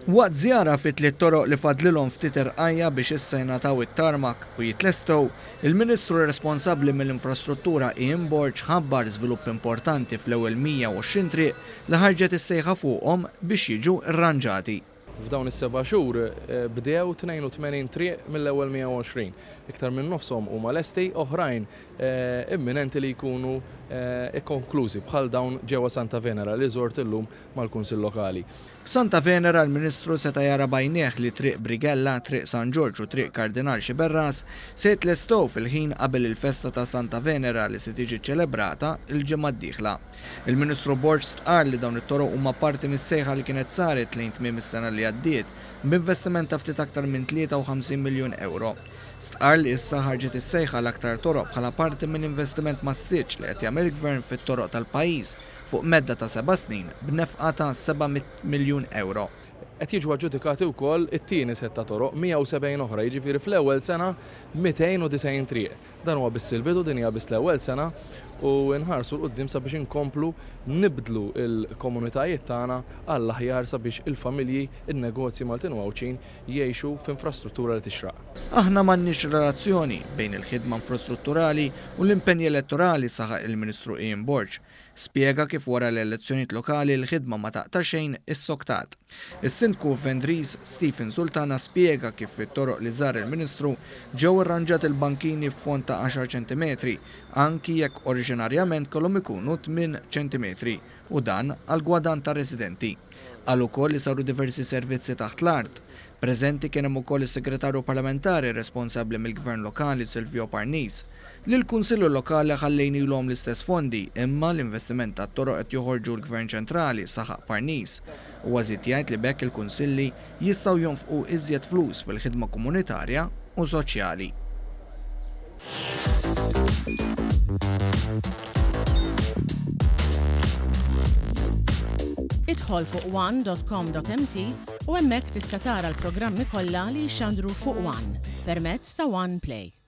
Waqt żjara fit tliet toroq li fadlilhom ftit irqajja biex issa jingħataw it-tarmak u jitlestgħu, il-Ministru responsabbli mill-infrastruttura Ian Borg ħabbar żvilupp importanti fl-ewwel 120 triq li ħarġet is-sejħa fuqhom biex jiġu rranġati. F'dawn is-7 xhur bdew 82 triq mill-ewwel 120. Iktar minn nofshom huma lesti, oħrajn imminenti li jkunu ikkonklużi bħal dawn ġewwa Santa Venera li żort illum mal-Kunsill Lokali. F'Santa Venera l-Ministru seta' jara bajnieh li triq Brigella, triq San Ġorġ u triq Kardinal Xiberras se jitlestgħu fil-ħin qabel il-festa ta' Santa Venera li se tiġi ċċelebrata il-ġimgħa d-dieħla. Il-Ministru Borg stqarr li dawn it-toroq huma parti mis-sejħa li kienet saret lejn tmiem is-sena li għaddiet b'investiment ta' ftit aktar minn 53 miljun euro. Stqarr li issa ħarġet is-sejħa l-aktar toroq bħala parti minn investiment massiġġ li qed jagħmel il-Gvern fit-toroq tal-pajjiż fuq medda ta' 7 snin b'nefqa ta' 700 miljun euro. Qed jiġu aġġudikati wkoll it-tieni set ta' toroq 170 oħra, jiġifieri fl-ewwel sena 290 triq. Dan huwa biss il-bidu, din hija biss l-ewwel sena u nħarsu l-qudiem sabiex inkomplu nibdlu l-komunitajiet tagħna għall aħjar sabiex il-familji, in-negozji Maltin Wawċin jgħixu f'infrastruttura li tixraq. Aħna m'għandniex relazzjoni bejn il-ħidma infrastrutturali u l-impenji elettorali saħaq il-Ministru Ian Borg. Spjega kif wara l-elezzjonijiet lokali l-ħidma ma taqta' xejn is-soktat. Is-Sindku Vendriż Stephen Sultana spjega kif fit-toroq li żar il-Ministru ġew irranġat il-bankini f'fond ta' 10 ċentimetri, anki jekk oriġinarjament kellhom ikunu 8 ċentimetri u dan għal gwadan ta' residenti. Qal ukoll li saru diversi servizzi taħt l-art. Preżenti kien hemm ukoll is-Segretarju Parlamentari responsabbli mill-Gvern Lokali Silvio Parnis li l-Kunsillu Lokali ħallejnilhom l-istess fondi imma l-investiment tat-toroq qed joħorġu l-Gvern Ċentrali saħaq Parnis u għażid jgħid li bekk il-kunsilli jistgħu jonfqu iżjed flus fil-ħidma komunitarja u soċjali. Idħol fuq one.com.mt u hemmhekk tista' tara l-programmi kollha li jxandru fuq One permezz ta' One Play.